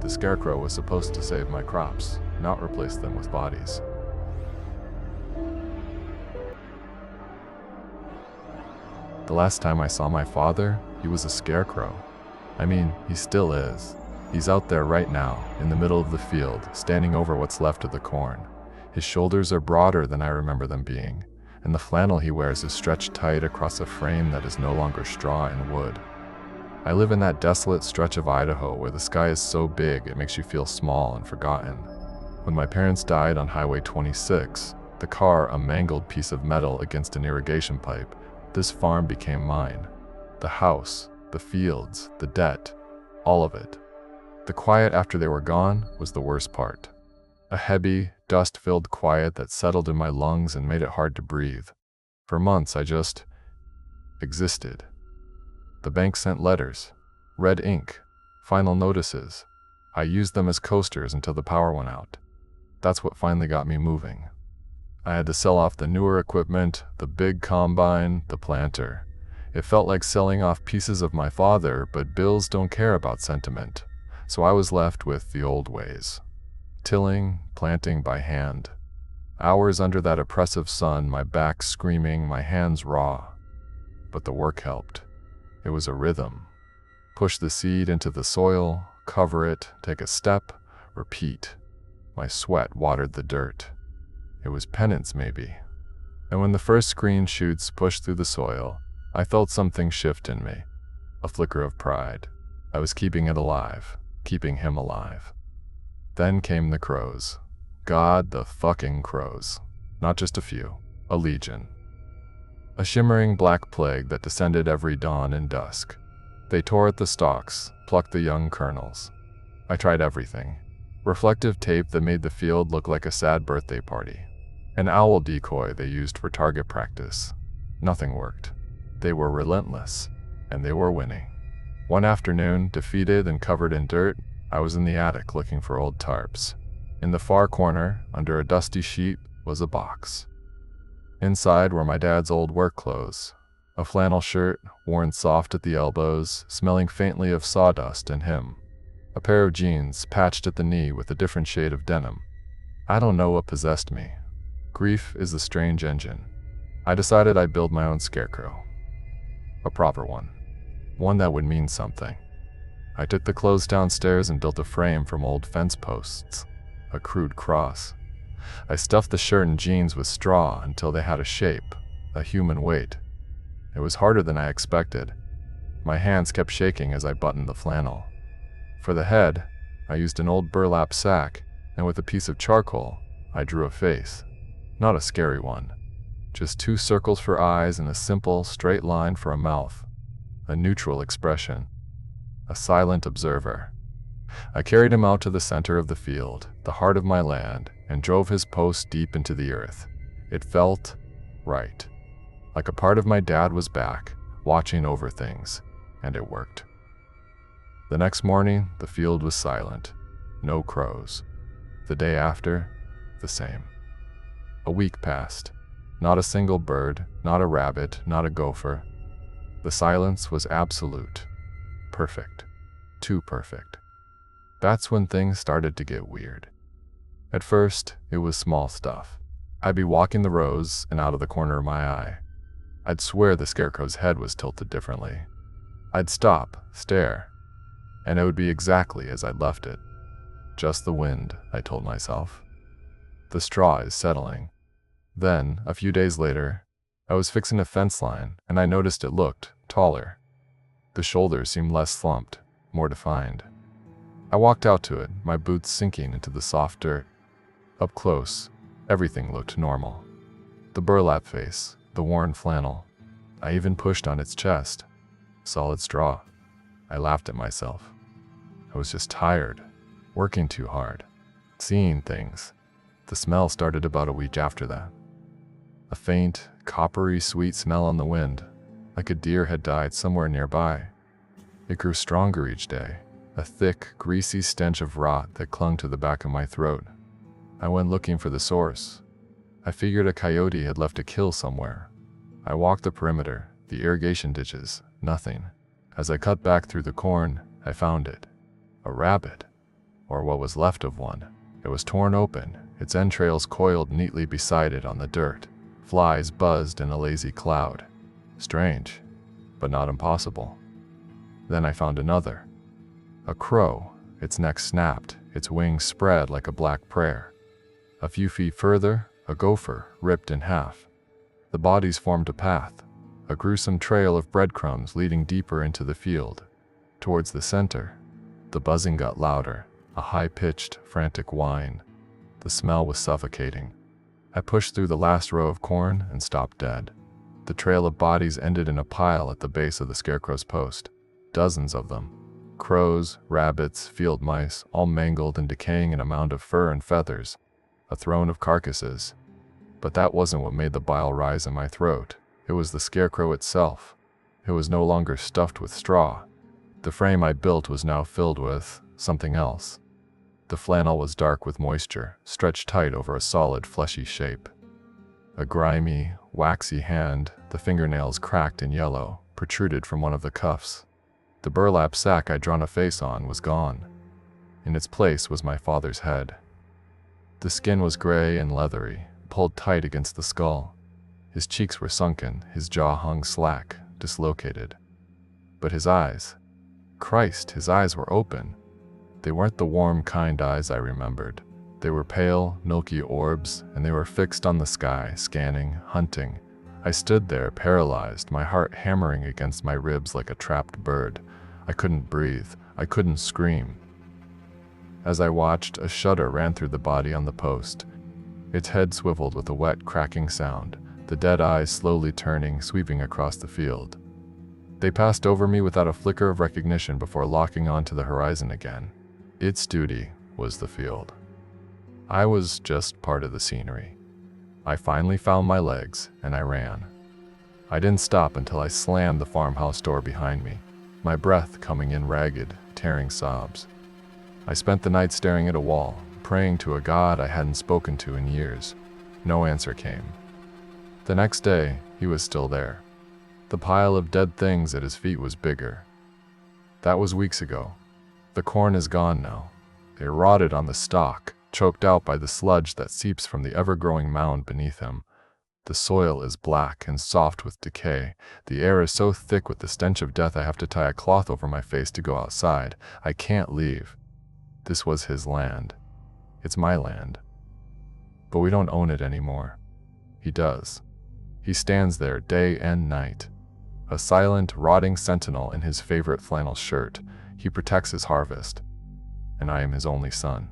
The scarecrow was supposed to save my crops, not replace them with bodies. The last time I saw my father, he was a scarecrow. I mean, he still is. He's out there right now, in the middle of the field, standing over what's left of the corn. His shoulders are broader than I remember them being, and the flannel he wears is stretched tight across a frame that is no longer straw and wood. I live in that desolate stretch of Idaho where the sky is so big it makes you feel small and forgotten. When my parents died on Highway 26, the car a mangled piece of metal against an irrigation pipe, this farm became mine. The house, the fields, the debt, all of it. The quiet after they were gone was the worst part. A heavy, dust-filled quiet that settled in my lungs and made it hard to breathe. For months I just existed. The bank sent letters, red ink, final notices. I used them as coasters until the power went out. That's what finally got me moving. I had to sell off the newer equipment, the big combine, the planter. It felt like selling off pieces of my father, but bills don't care about sentiment. So I was left with the old ways. Tilling, planting by hand. Hours under that oppressive sun, my back screaming, my hands raw. But the work helped. It was a rhythm. Push the seed into the soil, cover it, take a step, repeat. My sweat watered the dirt. It was penance, maybe. And when the first green shoots pushed through the soil, I felt something shift in me. A flicker of pride. I was keeping it alive, keeping him alive. Then came the crows. God, the fucking crows. Not just a few, a legion. A shimmering black plague that descended every dawn and dusk. They tore at the stalks, plucked the young kernels. I tried everything. Reflective tape that made the field look like a sad birthday party. An owl decoy they used for target practice. Nothing worked. They were relentless, and they were winning. One afternoon, defeated and covered in dirt, I was in the attic looking for old tarps. In the far corner, under a dusty sheet, was a box. Inside were my dad's old work clothes. A flannel shirt, worn soft at the elbows, smelling faintly of sawdust and him. A pair of jeans, patched at the knee with a different shade of denim. I don't know what possessed me. Grief is a strange engine. I decided I'd build my own scarecrow. A proper one. One that would mean something. I took the clothes downstairs and built a frame from old fence posts. A crude cross. I stuffed the shirt and jeans with straw until they had a shape, a human weight. It was harder than I expected. My hands kept shaking as I buttoned the flannel. For the head, I used an old burlap sack, and with a piece of charcoal, I drew a face. Not a scary one. Just 2 circles for eyes and a simple, straight line for a mouth. A neutral expression. A silent observer. I carried him out to the center of the field, the heart of my land, and drove his post deep into the earth. It felt right. Like a part of my dad was back, watching over things, and it worked. The next morning, the field was silent. No crows. The day after, the same. A week passed. Not a single bird, not a rabbit, not a gopher. The silence was absolute. Perfect. Too perfect. That's when things started to get weird. At first, it was small stuff. I'd be walking the rows, and out of the corner of my eye, I'd swear the scarecrow's head was tilted differently. I'd stop, stare, and it would be exactly as I'd left it. Just the wind, I told myself. The straw is settling. Then, a few days later, I was fixing a fence line, and I noticed it looked taller. The shoulders seemed less slumped, more defined. I walked out to it, my boots sinking into the soft dirt. Up close, everything looked normal. The burlap face, the worn flannel. I even pushed on its chest. Solid straw. I laughed at myself. I was just tired, working too hard, seeing things. The smell started about a week after that. A faint, coppery sweet smell on the wind, like a deer had died somewhere nearby. It grew stronger each day, a thick, greasy stench of rot that clung to the back of my throat. I went looking for the source. I figured a coyote had left a kill somewhere. I walked the perimeter, the irrigation ditches, nothing. As I cut back through the corn, I found it. A rabbit. or what was left of one. It was torn open, its entrails coiled neatly beside it on the dirt. Flies buzzed in a lazy cloud. Strange, but not impossible. Then I found another. A crow, its neck snapped, its wings spread like a black prayer. A few feet further, a gopher, ripped in half. The bodies formed a path, a gruesome trail of breadcrumbs leading deeper into the field. Towards the center, the buzzing got louder, a high-pitched, frantic whine. The smell was suffocating. I pushed through the last row of corn and stopped dead. The trail of bodies ended in a pile at the base of the scarecrow's post. Dozens of them. Crows, rabbits, field mice, all mangled and decaying in a mound of fur and feathers. A throne of carcasses. But that wasn't what made the bile rise in my throat. It was the scarecrow itself. It was no longer stuffed with straw. The frame I built was now filled with something else. The flannel was dark with moisture, stretched tight over a solid, fleshy shape. A grimy, waxy hand, the fingernails cracked and yellow, protruded from one of the cuffs. The burlap sack I'd drawn a face on was gone. In its place was my father's head. The skin was gray and leathery, pulled tight against the skull. His cheeks were sunken, his jaw hung slack, dislocated. But his eyes, Christ, his eyes were open. They weren't the warm, kind eyes I remembered. They were pale, milky orbs, and they were fixed on the sky, scanning, hunting. I stood there, paralyzed, my heart hammering against my ribs like a trapped bird. I couldn't breathe. I couldn't scream. As I watched, a shudder ran through the body on the post. Its head swiveled with a wet, cracking sound, the dead eyes slowly turning, sweeping across the field. They passed over me without a flicker of recognition before locking onto the horizon again. Its duty was the field. I was just part of the scenery. I finally found my legs, and I ran. I didn't stop until I slammed the farmhouse door behind me, my breath coming in ragged, tearing sobs. I spent the night staring at a wall, praying to a God I hadn't spoken to in years. No answer came. The next day, he was still there. The pile of dead things at his feet was bigger. That was weeks ago. The corn is gone now. They rotted on the stalk, choked out by the sludge that seeps from the ever-growing mound beneath him. The soil is black and soft with decay. The air is so thick with the stench of death I have to tie a cloth over my face to go outside. I can't leave. This was his land. It's my land. But we don't own it anymore. He does. He stands there day and night. A silent, rotting sentinel in his favorite flannel shirt. He protects his harvest. And I am his only son.